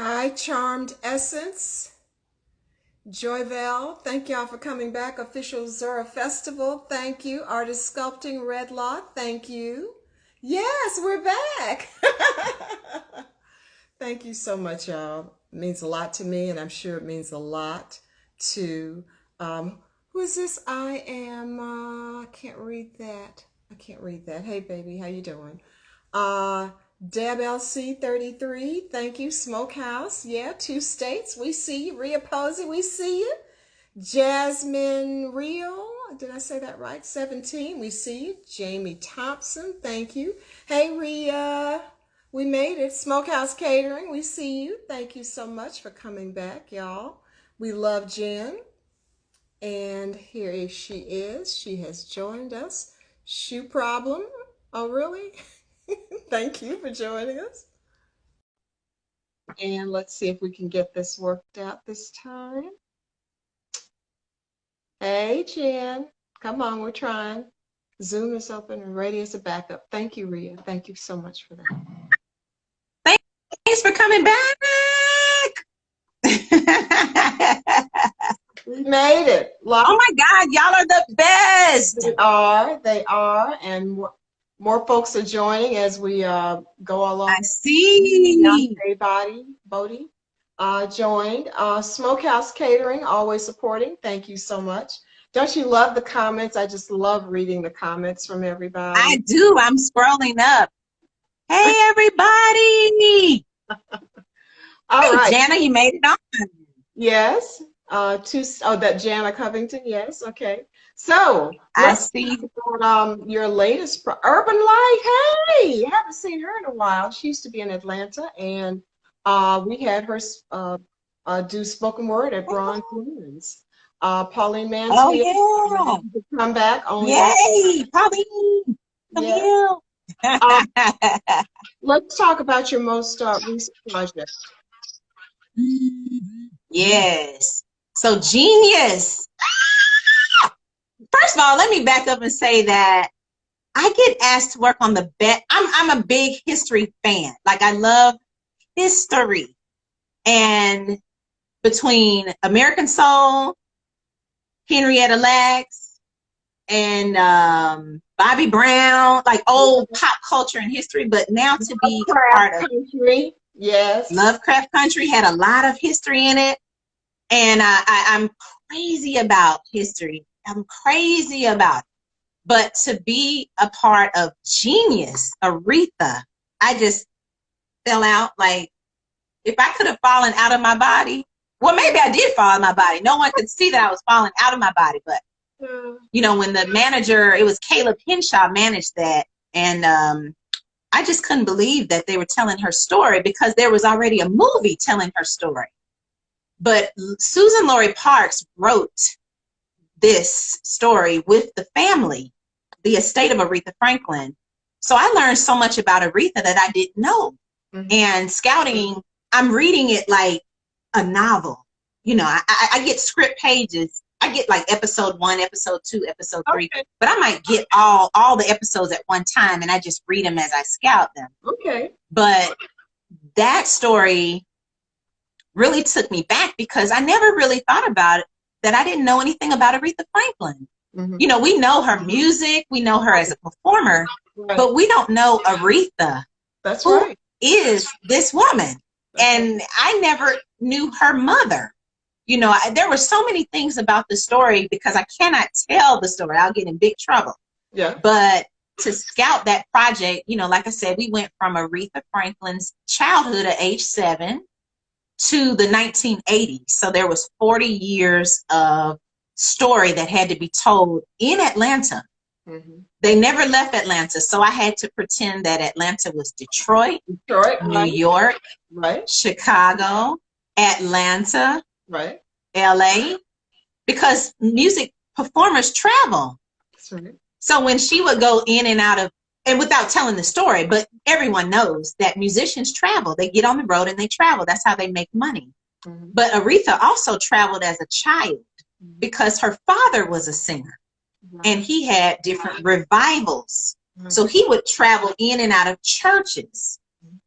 Hi, Charmed Essence. Joyvel, thank y'all for coming back. Official Zura Festival, thank you. Artist Sculpting Red Lot, thank you. Yes, we're back. Thank you so much, y'all. It means a lot to me, and I'm sure it means a lot to who is this? I can't read that. I can't read that. Hey baby, how you doing? Uh Deb LC 33, thank you. Smokehouse, yeah, two states. We see you. Rhea Posey, we see you. Jasmine Rio, did I say that right? 17, we see you. Jamie Thompson, thank you. Hey Rhea, we made it. Smokehouse Catering, we see you. Thank you so much for coming back, y'all. We love Jen. And here she is. She has joined us. Shoe problem. Oh, really? Thank you for joining us. And let's see if we can get this worked out this time. Hey, Jen. Come on, we're trying. Zoom is open and ready as a backup. Thank you, Rhea. Thank you so much for that. Thanks for coming back. We made it. Oh my God, y'all are the best. They are, and more folks are joining as we go along. I see. Bodie joined. Smokehouse Catering, always supporting. Thank you so much. Don't you love the comments? I just love reading the comments from everybody. I do. I'm scrolling up. Hey, everybody. All right. Jana, you made it on. Yes. That Jana Covington. Yes. Okay. So I see about, your latest Urban Light. Hey, haven't seen her in a while. She used to be in Atlanta, and we had her do spoken word at BronzeLens. Pauline Mansfield. Oh yeah. Come back on. Yay, Pauline. Come here. Let's talk about your most recent project. Yes. So Genius. First of all, let me back up and say that I get asked to work on the best. I'm a big history fan. Like, I love history. And between American Soul, Henrietta Lacks, and Bobby Brown, like old pop culture and history, but now to be a part of Country. Yes. Lovecraft Country had a lot of history in it. And I'm crazy about history. I'm crazy about it. But to be a part of Genius, Aretha, I just fell out. Like, if I could have fallen out of my body, well, maybe I did fall out of my body. No one could see that I was falling out of my body. But, you know, when the manager, it was Caleb Henshaw managed that. And I just couldn't believe that they were telling her story, because there was already a movie telling her story. But Susan Laurie Parks wrote this story with the family, the estate of Aretha Franklin. So I learned so much about Aretha that I didn't know. And scouting, I'm reading it like a novel. You know, I get script pages. I get like episode 1, episode 2, episode 3. Okay. But I might get all the episodes at one time, and I just read them as I scout them. Okay. But that story really took me back, because I never really thought about it, that I didn't know anything about Aretha Franklin. You know, we know her music, we know her as a performer, but we don't know Aretha. That's right. Is this woman? And I never knew her mother. You know, there were so many things about the story, because I cannot tell the story. I'll get in big trouble. Yeah. But to scout that project, you know, like I said, we went from Aretha Franklin's childhood at age 7 to the 1980s. So there was 40 years of story that had to be told in Atlanta. They never left Atlanta. So I had to pretend that Atlanta was Detroit, New York, Chicago, Atlanta, LA, because music performers travel. So when she would go in and out of, and without telling the story, but everyone knows that musicians travel. They get on the road and they travel. That's how they make money. But Aretha also traveled as a child, because her father was a singer, and he had different revivals. So he would travel in and out of churches.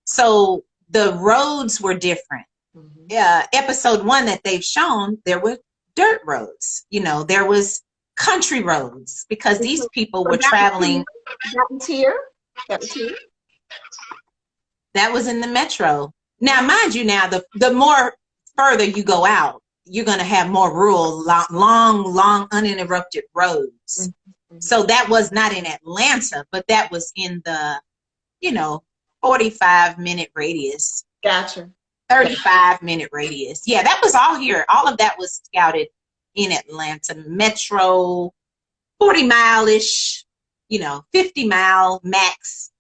So the roads were different. Mm-hmm. episode 1 that they've shown, there were dirt roads. You know, there was country roads because these people So were traveling. that was here. That was here. That was in the metro. Now, mind you, now the more further you go out, you're going to have more rural, long, uninterrupted roads. Mm-hmm. So that was not in Atlanta, but that was in the, 45-minute radius. Gotcha. 35-minute radius. Yeah, that was all here. All of that was scouted in Atlanta metro, 40-mile-ish, 50-mile max,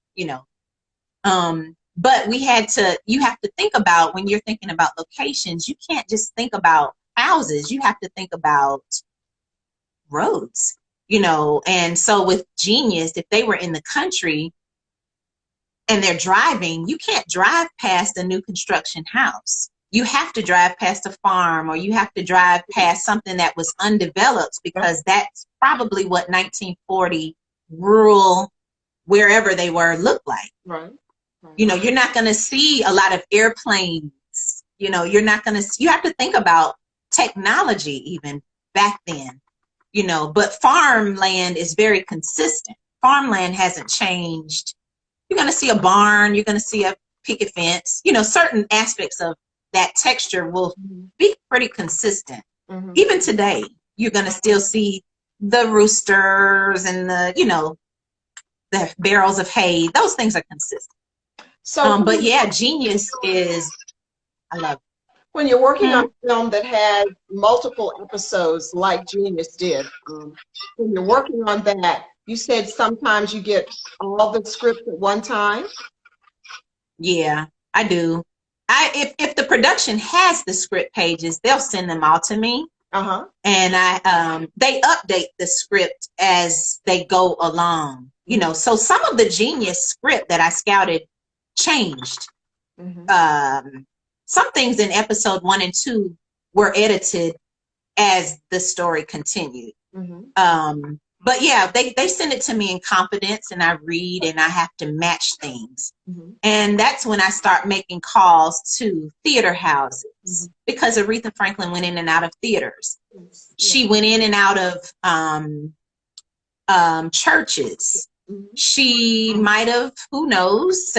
but you have to think about, when you're thinking about locations, you can't just think about houses. You have to think about roads, and so with Genius, if they were in the country and they're driving, you can't drive past a new construction house. You have to drive past a farm, or you have to drive past something that was undeveloped, because that's probably what 1940 rural, wherever they were, looked like. Right. You're not going to see a lot of airplanes. You're not going to, you have to think about technology even back then, but farmland is very consistent. Farmland hasn't changed. You're going to see a barn, you're going to see a picket fence, certain aspects of that texture will be pretty consistent. Mm-hmm. Even today, you're going to still see the roosters and the barrels of hay. Those things are consistent. So, but yeah, Genius is, I love it. When you're working on a film that has multiple episodes like Genius did, when you're working on that, you said sometimes you get all the script at one time? Yeah, I do. If the production has the script pages, they'll send them all to me. Uh-huh. And they update the script as they go along. So some of the Genius script that I scouted changed. Mm-hmm. Some things in episode 1 and 2 were edited as the story continued. Mm-hmm. But yeah, they send it to me in confidence, and I read, and I have to match things. Mm-hmm. And that's when I start making calls to theater houses, mm-hmm. because Aretha Franklin went in and out of theaters. Yes. She went in and out of churches. Mm-hmm. She might have, who knows,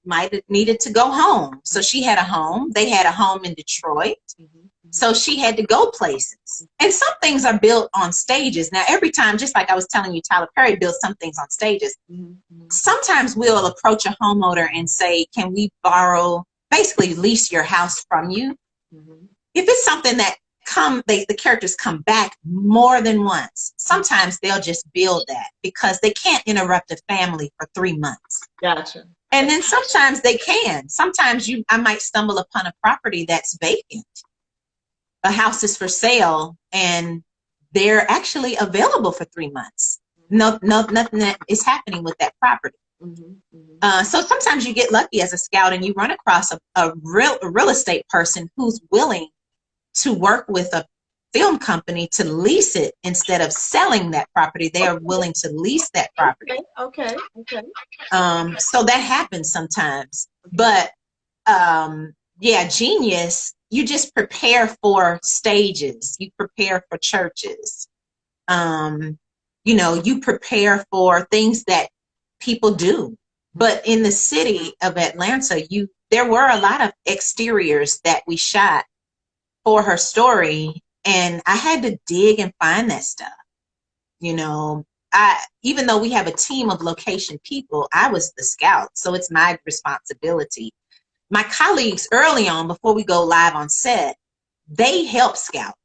might have needed to go home. So she had a home. They had a home in Detroit. Mm-hmm. So she had to go places. And some things are built on stages. Now, every time, just like I was telling you, Tyler Perry built some things on stages. Mm-hmm. Sometimes we'll approach a homeowner and say, can we basically lease your house from you? Mm-hmm. If it's something that the characters come back more than once, sometimes they'll just build that because they can't interrupt a family for 3 months. Gotcha. And then sometimes they can. Sometimes I might stumble upon a property that's vacant. A house is for sale and they're actually available for 3 months. Nothing that is happening with that property. Mm-hmm. Mm-hmm. So sometimes you get lucky as a scout and you run across a real estate person who's willing to work with a film company to lease it instead of selling that property. They are willing to lease that property. Okay. So that happens sometimes. But yeah, Genius, you just prepare for stages. You prepare for churches. You prepare for things that people do. But in the city of Atlanta, there were a lot of exteriors that we shot for her story, and I had to dig and find that stuff. Even though we have a team of location people, I was the scout, so it's my responsibility. My colleagues early on, before we go live on set, they help scout.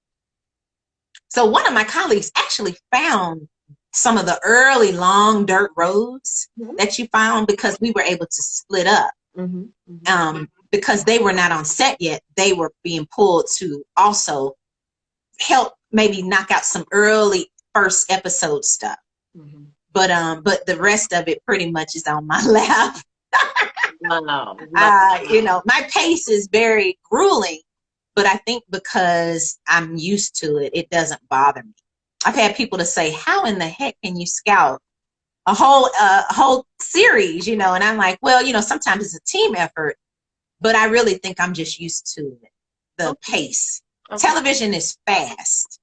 So one of my colleagues actually found some of the early long dirt roads that you found because we were able to split up. Mm-hmm. Mm-hmm. Because they were not on set yet, they were being pulled to also help maybe knock out some early first episode stuff. Mm-hmm. But the rest of it pretty much is on my lap. Wow. My pace is very grueling, but I think because I'm used to it, it doesn't bother me. I've had people to say, how in the heck can you scout a whole series, and I'm like, well, sometimes it's a team effort, but I really think I'm just used to it. The Okay. pace. Okay. Television is fast.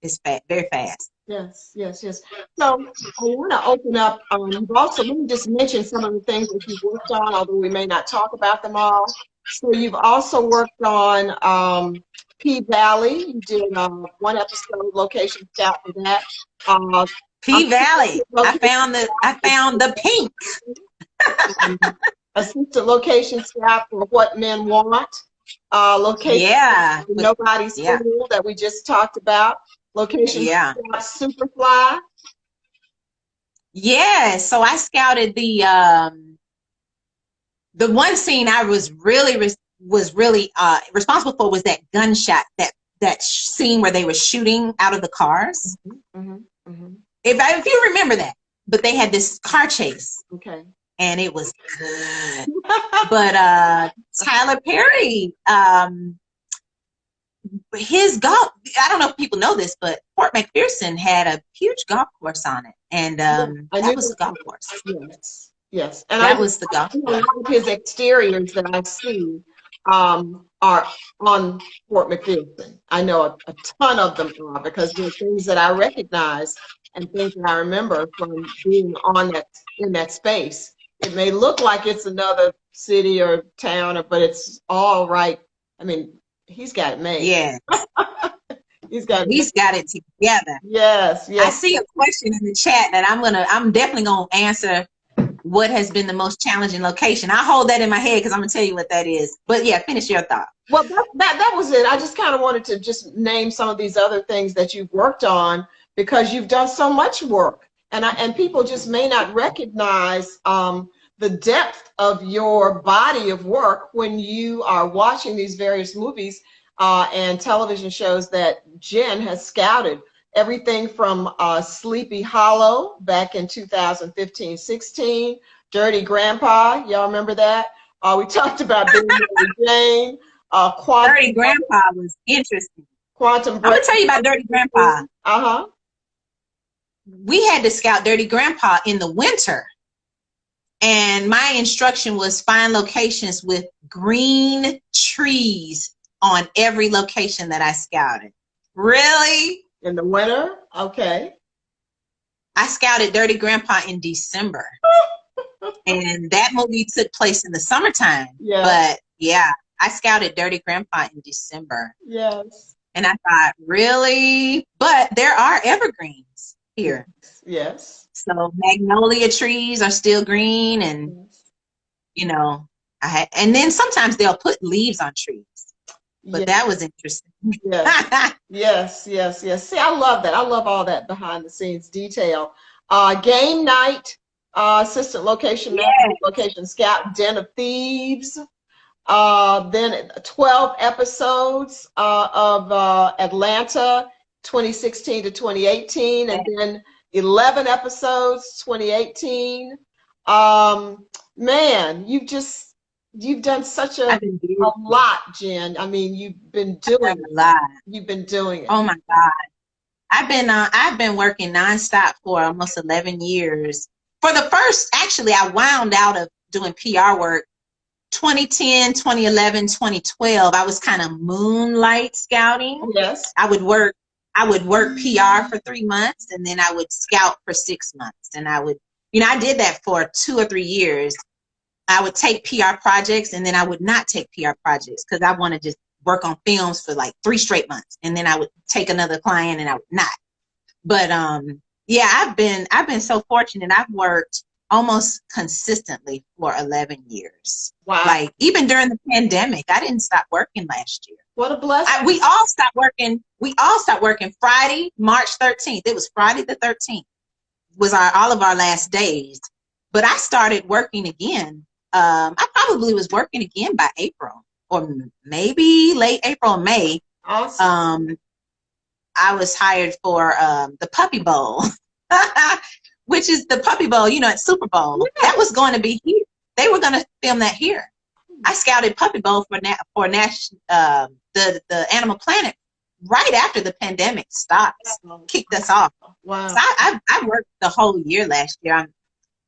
It's very fast. Yes, yes, yes. So I want to open up. You've also, let me just mention some of the things that you've worked on, although we may not talk about them all. So you've also worked on P Valley. You did one episode, location scout for that. P Valley. I Location found the pink. assistant location scout for What Men Want. Location Nobody's Fool that we just talked about. Location scout Superfly. Yeah, so I scouted the one scene I was really responsible for was that gunshot, that scene where they were shooting out of the cars. If you remember that, but they had this car chase. Okay. And it was good. But Tyler Perry, his golf, I don't know if people know this, but Fort McPherson had a huge golf course on it. And that was the golf course. Yes. Yes. And that was the golf course. A lot of his exteriors that I've seen are on Fort McPherson. I know a ton of them are, because there are things that I recognize and things that I remember from being in that space. It may look like it's another city or town, but it's all right. I mean, he's got it made. Yeah. He's got it together. Yes, yes. I see a question in the chat that I'm definitely gonna answer. What has been the most challenging location? I hold that in my head because I'm gonna tell you what that is. But yeah, finish your thought. Well, that was it. I just kind of wanted to just name some of these other things that you've worked on, because you've done so much work, and people just may not recognize the depth of your body of work when you are watching these various movies and television shows that Jen has scouted. Everything from Sleepy Hollow back in 2015-16, Dirty Grandpa, y'all remember that? We talked about Billy Mary Jane. Dirty Grandpa was interesting. Quantum Break. I'm gonna tell you about Dirty Grandpa. We had to scout Dirty Grandpa in the winter, and my instruction was find locations with green trees on every location that I scouted. Really? In the winter? Okay. I scouted Dirty Grandpa in December. And that movie took place in the summertime. Yeah. But yeah, I scouted Dirty Grandpa in December. Yes. And I thought, really? But there are evergreens here. Yes. So magnolia trees are still green, and you know, and then sometimes they'll put leaves on trees. But that was interesting. Yes. Yes, yes, yes. See, I love that. I love all that behind the scenes detail. Game night, assistant location manager, location scout, Den of Thieves. Then 12 episodes of Atlanta, 2016 to 2018, and then 11 episodes, 2018. Man, you've done such a lot, Jen. I mean, you've been doing a lot. You've been doing it. Oh my God. I've been working nonstop for almost 11 years. For the first, actually, I wound out of doing PR work 2010, 2011, 2012. I was kind of moonlight scouting. Yes. I would work PR for 3 months, and then I would scout for 6 months. And I would, I did that for 2 or 3 years. I would take PR projects, and then I would not take PR projects because I want to just work on films for like 3 straight months. And then I would take another client, and I would not. But yeah, I've been so fortunate. I've worked almost consistently for 11 years. Wow. Like even during the pandemic, I didn't stop working last year. What a blessing. We all stopped working Friday, March 13th. It was Friday the 13th was all of our last days. But I started working again. I probably was working again by April, or maybe late April, May. Awesome. I was hired for the Puppy Bowl, which is the Puppy Bowl, at Super Bowl. Yeah. That was going to be here. They were going to film that here. I scouted Puppy Bowl for the Animal Planet right after the pandemic stopped, kicked us off. Wow. So I worked the whole year last year.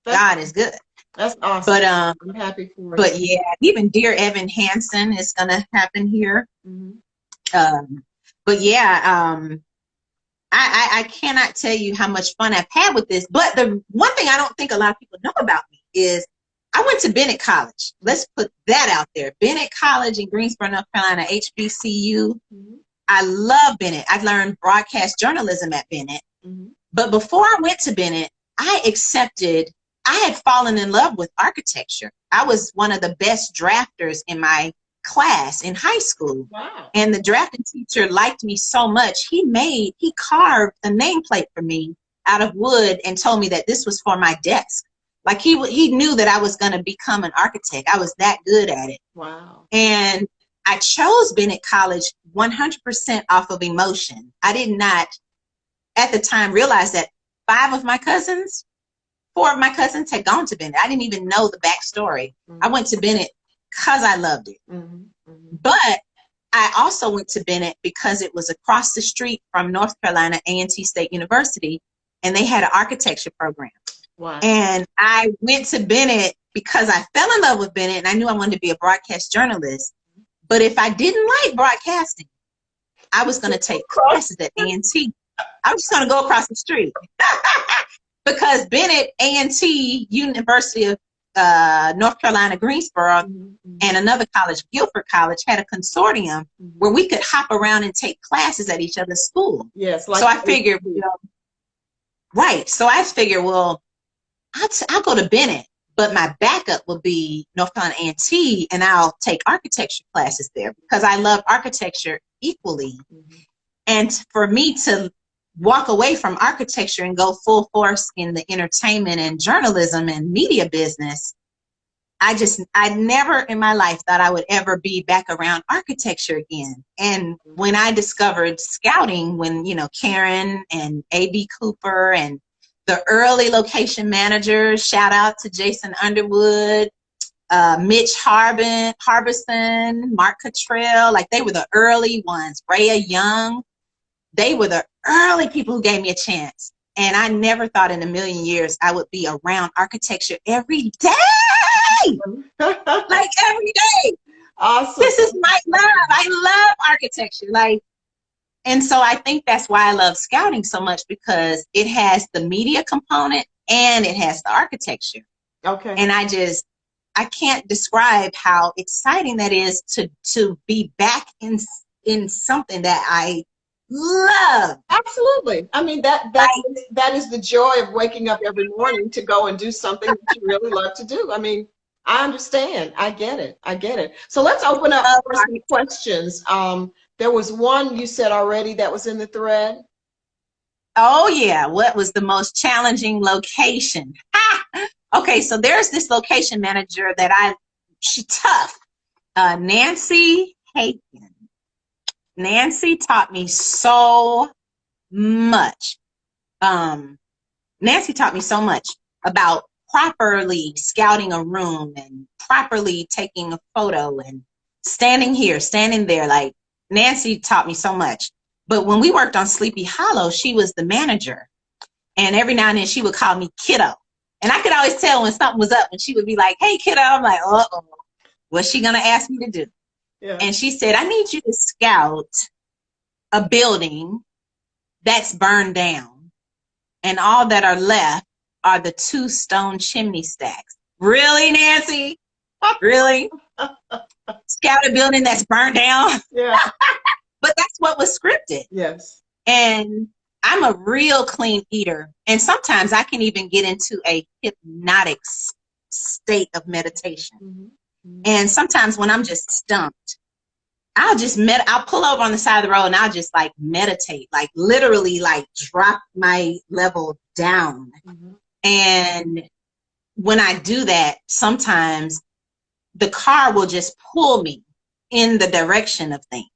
God is good. That's awesome. But I'm happy for you. but yeah, even Dear Evan Hansen is gonna happen here. Hmm. Um, but yeah, I cannot tell you how much fun I've had with this. But the one thing I don't think a lot of people know about me is I went to Bennett College. Let's put that out there. Bennett College in Greensboro, North Carolina, HBCU. Hmm. I love Bennett. I learned broadcast journalism at Bennett. Hmm. But before I went to Bennett, I had fallen in love with architecture. I was one of the best drafters in my class in high school. Wow. And the drafting teacher liked me so much, he carved a nameplate for me out of wood and told me that this was for my desk. Like he knew that I was going to become an architect. I was that good at it. Wow. And I chose Bennett College 100% off of emotion. I did not at the time realize that four of my cousins had gone to Bennett. I didn't even know the backstory. Mm-hmm. I went to Bennett because I loved it. Mm-hmm. Mm-hmm. But I also went to Bennett because it was across the street from North Carolina A&T State University, and they had an architecture program. Wow. And I went to Bennett because I fell in love with Bennett, and I knew I wanted to be a broadcast journalist. But if I didn't like broadcasting, I was going to take classes at A&T. I was just going to go across the street. Because Bennett, A&T, University of North Carolina, Greensboro, Mm-hmm. and another college, Guilford College, had a consortium where we could hop around and take classes at each other's school. Yes. Like so I figured, right. So I figured, well, I'll go to Bennett, but my backup will be North Carolina A&T, and I'll take architecture classes there because I love architecture equally. Mm-hmm. And for me to walk away from architecture and go full force in the entertainment and journalism and media business, I never in my life thought I would ever be back around architecture again. And when I discovered scouting, when, Karen and A.B. Cooper and the early location managers, shout out to Jason Underwood, Mitch Harbison, Mark Cottrell, like they were the early ones, Rhea Young. They were the early people who gave me a chance. And I never thought in a million years I would be around architecture every day. Like every day. Awesome. This is my love. I love architecture. And so I think that's why I love scouting so much, because it has the media component and it has the architecture. Okay. And I can't describe how exciting that is to be back in something that I love. Absolutely. I mean, that is the joy of waking up every morning to go and do something that you really love to do. I mean, I understand. I get it. I get it. So let's open up for some questions. There was one you said already that was in the thread. Oh yeah. What was the most challenging location? Okay, so there's this location manager that she's tough. Nancy Haken. Nancy taught me so much. Nancy taught me so much about properly scouting a room and properly taking a photo and standing here, standing there. Like, Nancy taught me so much. But when we worked on Sleepy Hollow, she was the manager. And every now and then she would call me kiddo. And I could always tell when something was up, and she would be like, hey, kiddo. I'm like, uh-oh, what's she going to ask me to do? Yeah. And she said, I need you to scout a building that's burned down, and all that are left are the 2 stone chimney stacks. Really, Nancy? Really? Scout a building that's burned down? Yeah. But that's what was scripted. Yes. And I'm a real clean eater. And sometimes I can even get into a hypnotic state of meditation. Mm-hmm. Mm-hmm. And sometimes when I'm just stumped, I'll pull over on the side of the road and I'll just like meditate, like literally like drop my level down. Mm-hmm. And when I do that, sometimes the car will just pull me in the direction of things.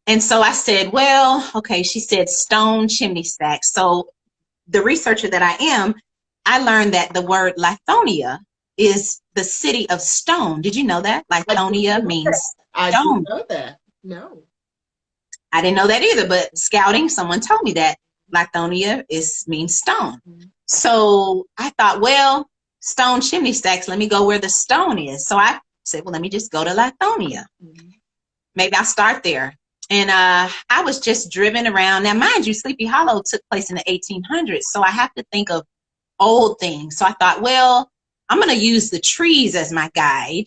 And so I said, well, okay, she said stone chimney stacks. So the researcher that I am, I learned that the word Lithonia is the city of stone. Did you know that? Lithonia means stone. I didn't know that. No. I didn't know that either, but scouting, someone told me that Lithonia means stone. Mm-hmm. So I thought, well, stone chimney stacks. Let me go where the stone is. So I said, well, let me just go to Lithonia. Maybe I'll start there. And I was just driven around. Now, mind you, Sleepy Hollow took place in the 1800s. So I have to think of old things. So I thought, well, I'm going to use the trees as my guide,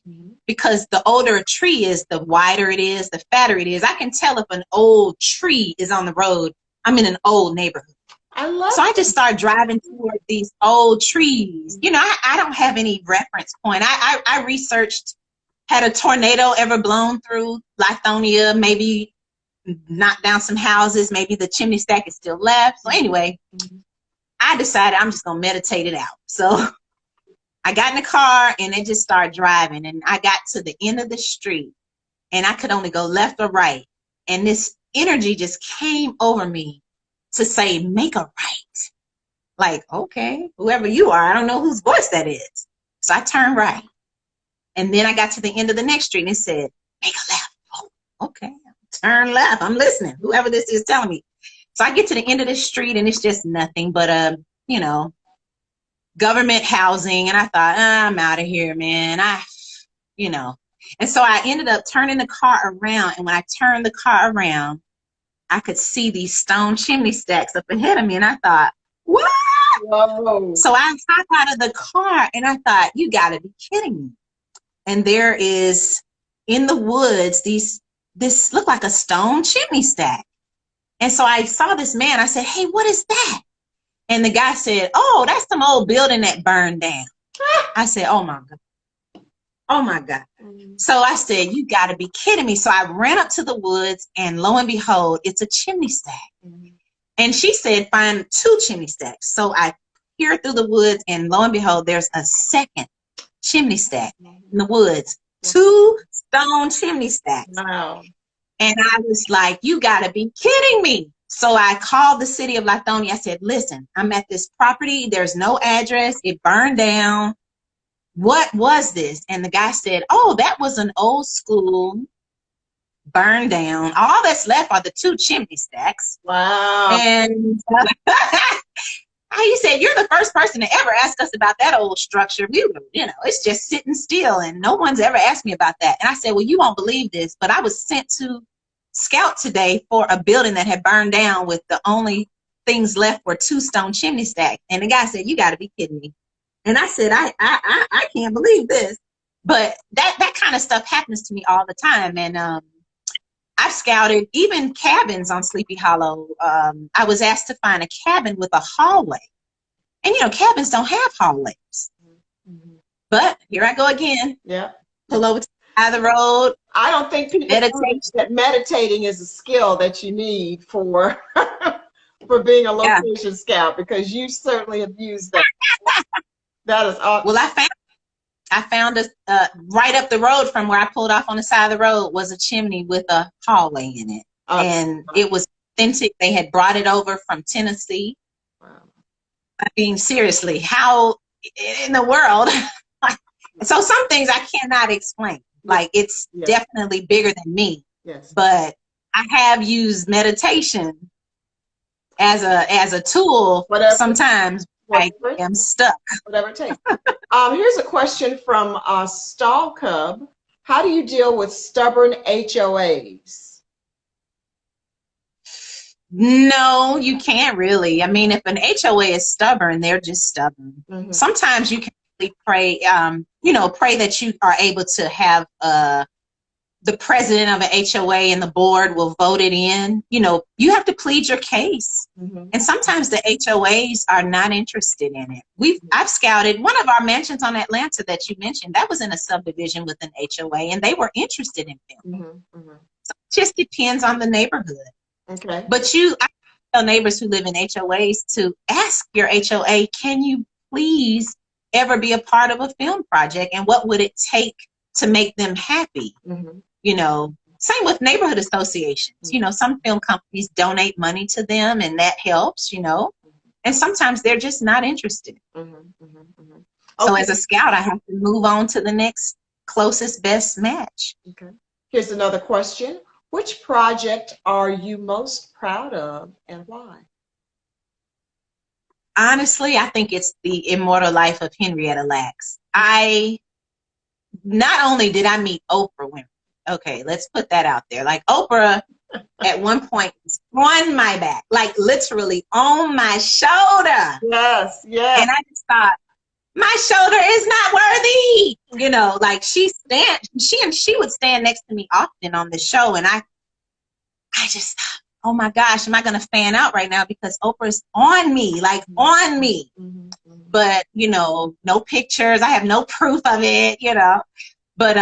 because the older a tree is, the wider it is, the fatter it is. I can tell if an old tree is on the road. I'm in an old neighborhood. So I just started driving toward these old trees. You know, I don't have any reference point. I researched, had a tornado ever blown through Lithonia, maybe knocked down some houses, maybe the chimney stack is still left. So anyway, I decided I'm just going to meditate it out. So I got in the car and it just started driving, and I got to the end of the street and I could only go left or right. And this energy just came over me to say, make a right. Like, okay, whoever you are, I don't know whose voice that is. So I turned right. And then I got to the end of the next street and it said, make a left. Oh, okay. Turn left. I'm listening. Whoever this is telling me. So I get to the end of the street and it's just nothing but, you know, government housing. And I thought, I'm out of here, man. You know. And so I ended up turning the car around. And when I turned the car around, I could see these stone chimney stacks up ahead of me. And I thought, what? Whoa. So I hopped out of the car and I thought, you got to be kidding me. And there is in the woods, this looked like a stone chimney stack. And so I saw this man. I said, hey, what is that? And the guy said, oh, that's some old building that burned down. I said, oh my God. Oh my God. So I said, you got to be kidding me. So I ran up to the woods and lo and behold, it's a chimney stack. And she said, find 2 chimney stacks. So I peered through the woods and lo and behold, there's a second chimney stack in the woods. 2 stone chimney stacks. Wow. And I was like, you got to be kidding me. So I called the city of Lithonia. I said, listen, I'm at this property. There's no address. It burned down. What was this? And the guy said, oh, that was an old school, burned down. All that's left are the 2 chimney stacks. Wow. And he said, you're the first person to ever ask us about that old structure. We were, you know, it's just sitting still and no one's ever asked me about that. And I said, well, you won't believe this, but I was sent to scout today for a building that had burned down with the only things left were 2 stone chimney stacks. And the guy said, you got to be kidding me. And I said, I can't believe this. But that kind of stuff happens to me all the time. And I've scouted even cabins on Sleepy Hollow. I was asked to find a cabin with a hallway. And, you know, cabins don't have hallways. But here I go again. Yeah. Pull over to the side of the road. I don't think people think that meditating is a skill that you need for for being a location scout, because you certainly have used that. That is awesome. Well, I found right up the road from where I pulled off on the side of the road was a chimney with a hallway in it. And it was authentic. They had brought it over from Tennessee. Wow. I mean, seriously, how in the world? So some things I cannot explain. Like, it's definitely bigger than me. Yes. But I have used meditation as a tool sometimes. I am stuck. Whatever it takes. Here's a question from Stall Cub. How do you deal with stubborn HOAs? No, you can't really. I mean, if an HOA is stubborn, they're just stubborn. Sometimes you can really pray, pray that you are able to have the president of an HOA and the board will vote it in. You know, you have to plead your case. And sometimes the HOAs are not interested in it. I've scouted one of our mansions on Atlanta that you mentioned. That was in a subdivision with an HOA, and they were interested in film. So it just depends on the neighborhood. Okay. But I tell neighbors who live in HOAs to ask your HOA, can you please ever be a part of a film project, and what would it take to make them happy? You know, same with neighborhood associations. You know, some film companies donate money to them and that helps, you know, and sometimes they're just not interested. So as a scout, I have to move on to the next closest best match. Okay. Here's another question. Which project are you most proud of and why? Honestly, I think it's The Immortal Life of Henrietta Lacks. Not only did I meet Oprah Winfrey, okay, let's put that out there. Like Oprah at one point was on my back, like literally on my shoulder. Yes, yes. And I just thought, my shoulder is not worthy. You know, like she would stand next to me often on the show. And I just thought, oh my gosh, am I going to fan out right now? Because Oprah's on me, like on me. Mm-hmm, mm-hmm. But, you know, no pictures. I have no proof of it, you know. But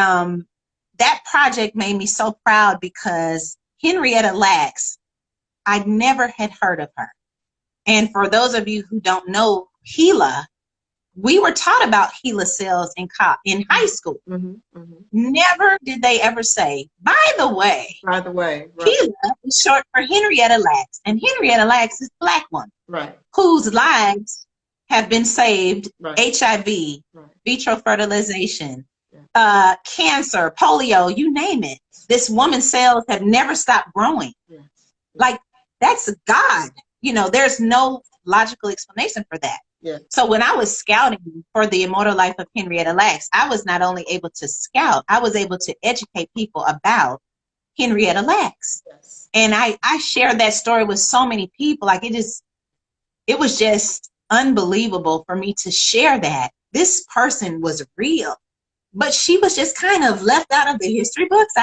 that project made me so proud because Henrietta Lacks, I never had heard of her. And for those of you who don't know HeLa, we were taught about HeLa cells in high school. Mm-hmm, mm-hmm. Never did they ever say, by the way, right. HeLa is short for Henrietta Lacks. And Henrietta Lacks is a Black woman, right, whose lives have been saved, right. HIV, right. vitro fertilization, cancer, polio, you name it. This woman's cells have never stopped growing. Yes. Like, that's God. You know, there's no logical explanation for that. Yeah. So when I was scouting for The Immortal Life of Henrietta Lacks, I was not only able to scout, I was able to educate people about Henrietta Lacks. Yes. And I shared that story with so many people. Like it was just unbelievable for me to share that. This person was real, but she was just kind of left out of the history books.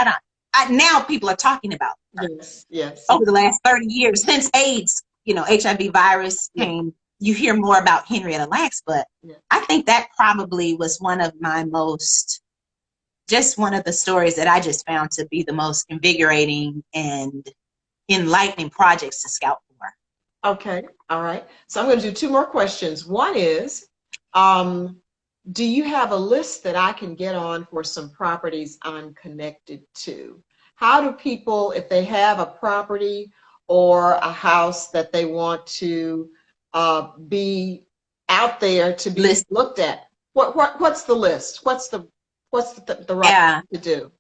Now people are talking about her. Yes, yes. Over the last 30 years, since AIDS, you know, HIV virus came, you hear more about Henrietta Lacks, but I think that probably was one of the stories that I just found to be the most invigorating and enlightening projects to scout for. Okay, all right. So I'm going to do 2 more questions. One is, do you have a list that I can get on for some properties I'm connected to? How do people, if they have a property or a house that they want to be out there to be looked at, what's the list? What's the right thing to do?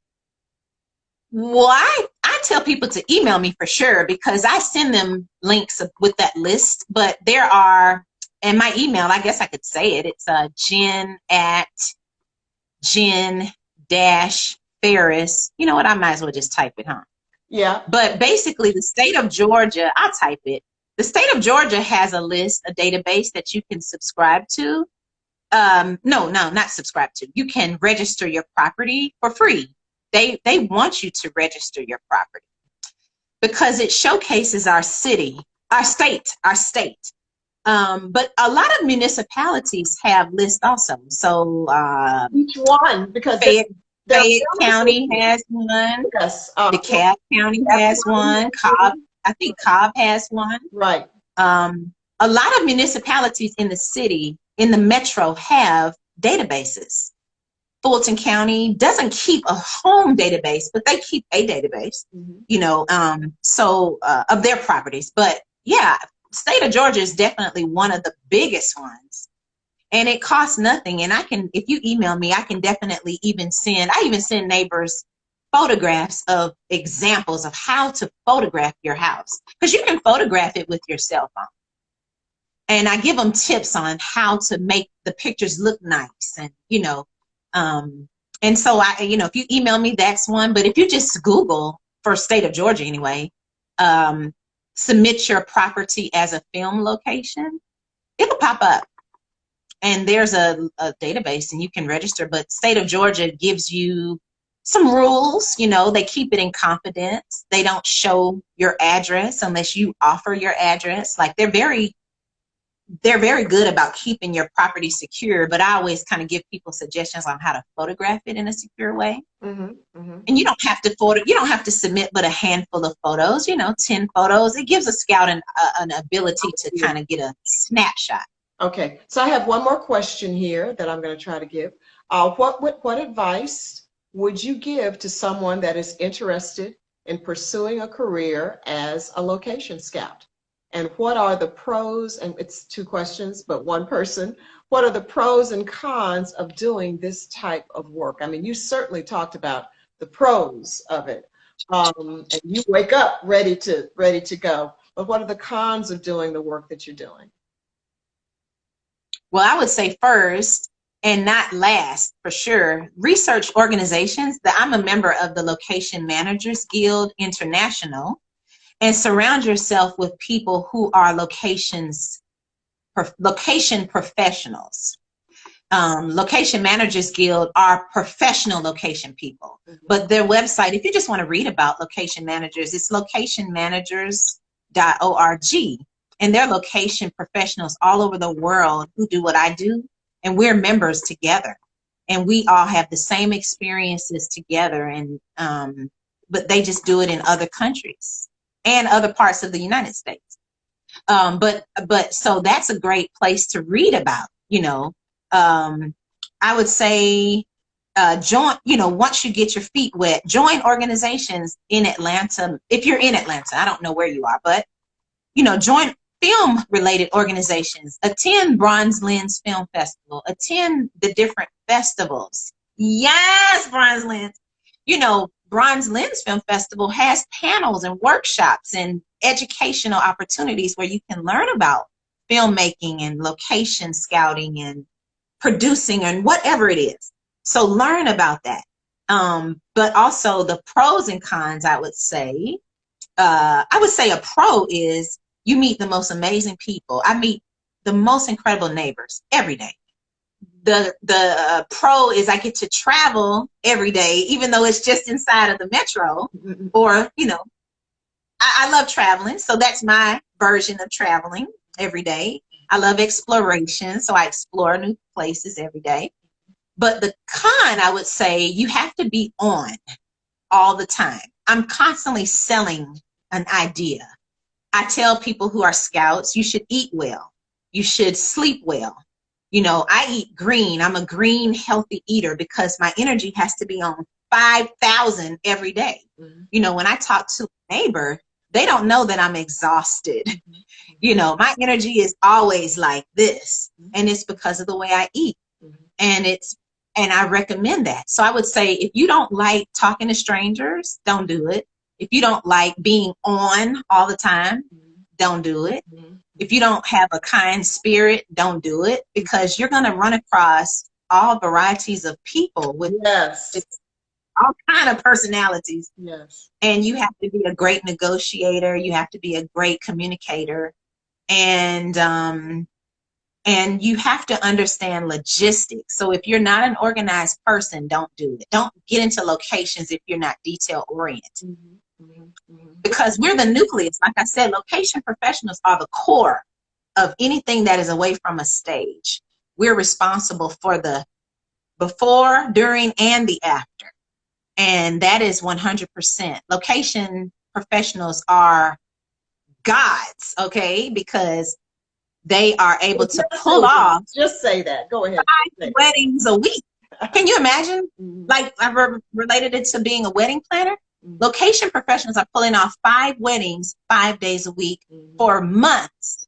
Well, I tell people to email me for sure, because I send them links with that list. But there are, and my email, I guess I could say it. It's Jen@Jen-Farris. You know what? I might as well just type it, huh? Yeah. But basically, the state of Georgia, I'll type it. The state of Georgia has a list, a database that you can subscribe to. No, not subscribe to. You can register your property for free. They want you to register your property because it showcases our city, our state. But a lot of municipalities have lists also. So each one, because Fayette County has one. Yes. DeKalb County has one. Cobb, I think Cobb has one. Right. A lot of municipalities in the city, in the metro, have databases. Fulton County doesn't keep a home database, but they keep a database, you know, of their properties. But yeah, state of Georgia is definitely one of the biggest ones, and it costs nothing. And if you email me, I can definitely I even send neighbors photographs of examples of how to photograph your house, because you can photograph it with your cell phone. And I give them tips on how to make the pictures look nice, and, you know, and so if you email me, that's one. But if you just Google, for state of Georgia anyway, submit your property as a film location, it'll pop up. And there's a database and you can register. But state of Georgia gives you some rules, you know, they keep it in confidence. They don't show your address unless you offer your address. Like they're very good about keeping your property secure, but I always kind of give people suggestions on how to photograph it in a secure way. And you don't have to submit but a handful of photos, 10 photos. It gives a scout an ability to kind of get a snapshot. Okay, so I have one more question here that I'm going to try to give. What advice would you give to someone that is interested in pursuing a career as a location scout? And what are the pros, and it's 2 questions, but 1 person, what are the pros and cons of doing this type of work? I mean, you certainly talked about the pros of it, and you wake up ready to go, but what are the cons of doing the work that you're doing? Well, I would say first and not last for sure, research organizations. That I'm a member of the Location Managers Guild International, and surround yourself with people who are location professionals. Location Managers Guild are professional location people, but their website, if you just want to read about location managers, it's locationmanagers.org, and they're location professionals all over the world who do what I do, and we're members together, and we all have the same experiences together, and but they just do it in other countries and other parts of the United States. But so that's a great place to read about, you know. I would say join, you know, once you get your feet wet, join organizations in Atlanta. If you're in Atlanta, I don't know where you are, but, you know, join film related organizations, attend BronzeLens Film Festival, attend the different festivals. Yes, BronzeLens. You know, BronzeLens Film Festival has panels and workshops and educational opportunities where you can learn about filmmaking and location scouting and producing and whatever it is. So learn about that. But also the pros and cons, I would say a pro is you meet the most amazing people. I meet the most incredible neighbors every day. The pro is I get to travel every day, even though it's just inside of the metro, or, you know, I love traveling. So that's my version of traveling every day. I love exploration, so I explore new places every day. But the con, I would say, you have to be on all the time. I'm constantly selling an idea. I tell people who are scouts, you should eat well. You should sleep well. You know, I eat green. I'm a green, healthy eater because my energy has to be on 5,000 every day. You know, when I talk to a neighbor, they don't know that I'm exhausted. You know, my energy is always like this, and it's because of the way I eat. And I recommend that. So I would say, if you don't like talking to strangers, don't do it. If you don't like being on all the time, don't do it. If you don't have a kind spirit, don't do it, because you're going to run across all varieties of people with all kind of personalities. And you have to be a great negotiator. You have to be a great communicator. And you have to understand logistics. So if you're not an organized person, don't do it. Don't get into locations if you're not detail oriented. Because we're the nucleus. Like I said, location professionals are the core of anything that is away from a stage. We're responsible for the before, during, and the after. And that is 100%. Location professionals are gods, okay? Because they are able to pull off. Just say that. Go ahead. 5 weddings a week. Can you imagine? Like, I related it to being a wedding planner. Location professionals are pulling off 5 weddings 5 days a week for months,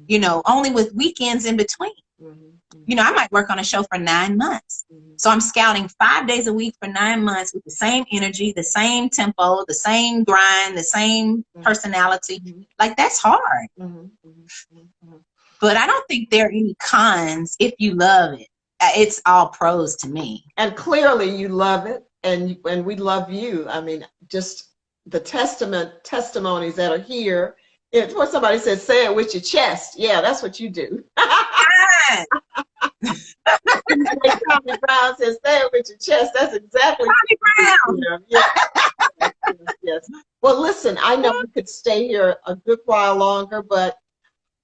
you know, only with weekends in between. You know, I might work on a show for 9 months. So I'm scouting 5 days a week for 9 months with the same energy, the same tempo, the same grind, the same personality. Like, that's hard. But I don't think there are any cons if you love it. It's all pros to me. And clearly you love it, and we love you. I mean, just the testimonies that are here. It's what somebody said, say it with your chest. Yeah, that's what you do. Tommy Brown says, say it with your chest. That's exactly Tommy Brown. Yes. Well, listen, I know we could stay here a good while longer, but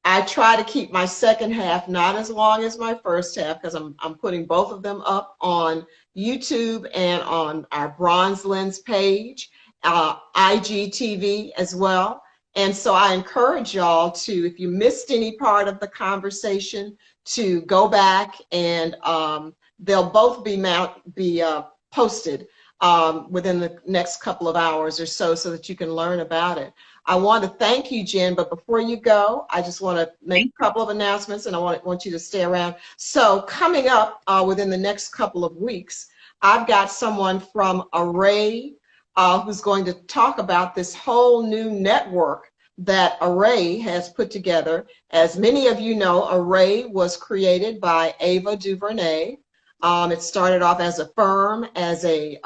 I try to keep my second half not as long as my first half, because I'm putting both of them up on YouTube and on our BronzeLens page, IGTV as well. And so I encourage y'all to, if you missed any part of the conversation, to go back, and they'll both be posted within the next couple of hours or so that you can learn about it. I want to thank you, Jen, but before you go, I just want to make a couple of announcements, and I want you to stay around. So coming up within the next couple of weeks, I've got someone from Array who's going to talk about this whole new network that Array has put together. As many of you know, Array was created by Ava DuVernay. It started off as a firm, as a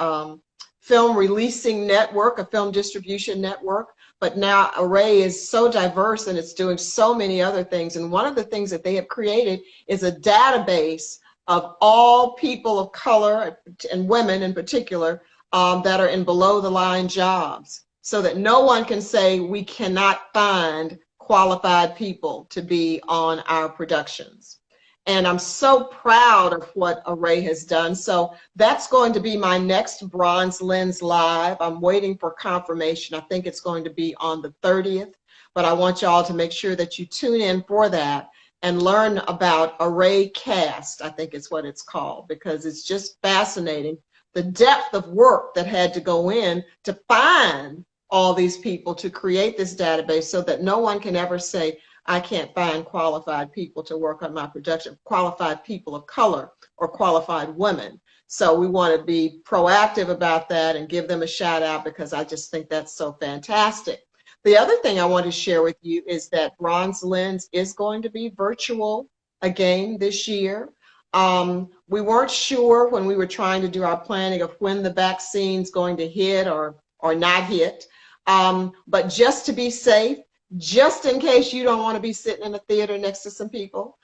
film releasing network, a film distribution network, but now Array is so diverse and it's doing so many other things. And one of the things that they have created is a database of all people of color and women in particular that are in below the line jobs, so that no one can say we cannot find qualified people to be on our productions. And I'm so proud of what Array has done. So that's going to be my next BronzeLens Live. I'm waiting for confirmation. I think it's going to be on the 30th, but I want y'all to make sure that you tune in for that and learn about Array Cast, I think it's what it's called, because it's just fascinating, the depth of work that had to go in to find all these people, to create this database, so that no one can ever say, I can't find qualified people to work on my production, qualified people of color or qualified women. So we want to be proactive about that and give them a shout out, because I just think that's so fantastic. The other thing I want to share with you is that BronzeLens is going to be virtual again this year. We weren't sure when we were trying to do our planning of when the vaccine's going to hit or not hit. But just to be safe, just in case you don't want to be sitting in a theater next to some people,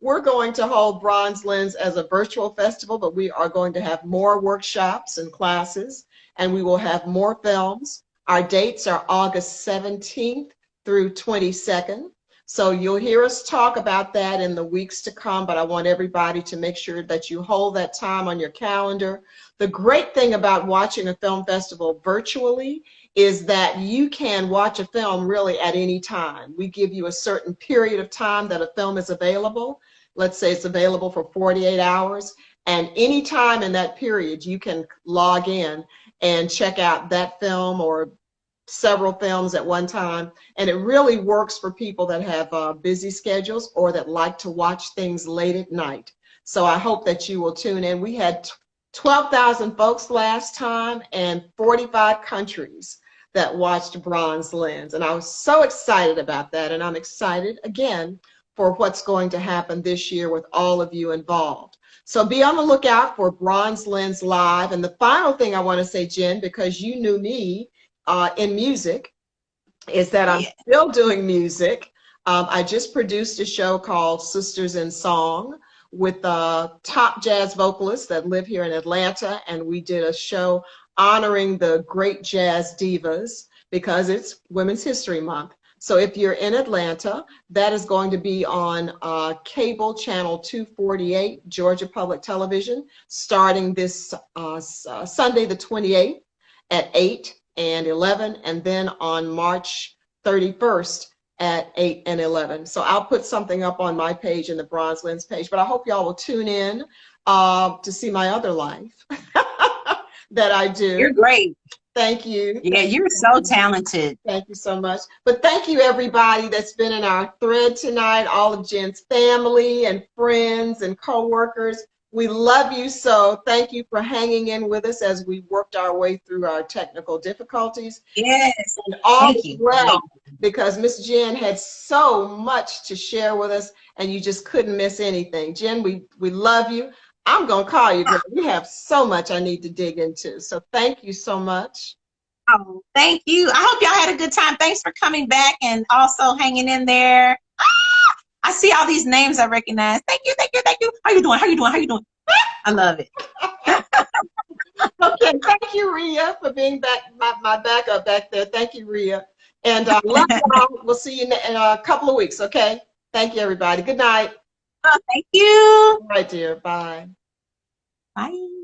we're going to hold BronzeLens as a virtual festival, but we are going to have more workshops and classes, and we will have more films. Our dates are August 17th through 22nd. So you'll hear us talk about that in the weeks to come, but I want everybody to make sure that you hold that time on your calendar. The great thing about watching a film festival virtually is that you can watch a film really at any time. We give you a certain period of time that a film is available. Let's say it's available for 48 hours, and any time in that period you can log in and check out that film or several films at one time. And it really works for people that have busy schedules or that like to watch things late at night. So I hope that you will tune in. We had 12,000 folks last time and 45 countries that watched BronzeLens. And I was so excited about that. And I'm excited again for what's going to happen this year with all of you involved. So be on the lookout for BronzeLens Live. And the final thing I want to say, Jen, because you knew me in music, is that I'm still doing music. I just produced a show called Sisters in Song with top jazz vocalists that live here in Atlanta, and we did a show honoring the great jazz divas because it's Women's History Month. So if you're in Atlanta, that is going to be on cable channel 248, Georgia Public Television, starting this Sunday the 28th at 8 and 11, and then on March 31st at 8 and 11. So I'll put something up on my page and the BronzeLens page, but I hope y'all will tune in to see my other life that I do. You're great. Thank you. Yeah, you're so talented. Thank you so much. But thank you everybody that's been in our thread tonight, all of Jen's family and friends and co-workers. We love you so. Thank you for hanging in with us as we worked our way through our technical difficulties. Yes. And all is well, because Miss Jen had so much to share with us and you just couldn't miss anything. Jen, we love you. I'm going to call you because we have so much I need to dig into. So thank you so much. Oh, thank you. I hope y'all had a good time. Thanks for coming back and also hanging in there. I see all these names I recognize. Thank you, thank you, thank you. How you doing? How you doing? How you doing? I love it. Okay, thank you, Rhea, for being back, my backup back there. Thank you, Rhea. And love y'all. We'll see you in a couple of weeks, okay? Thank you, everybody. Good night. Oh, thank you. All right, dear. Bye. Bye.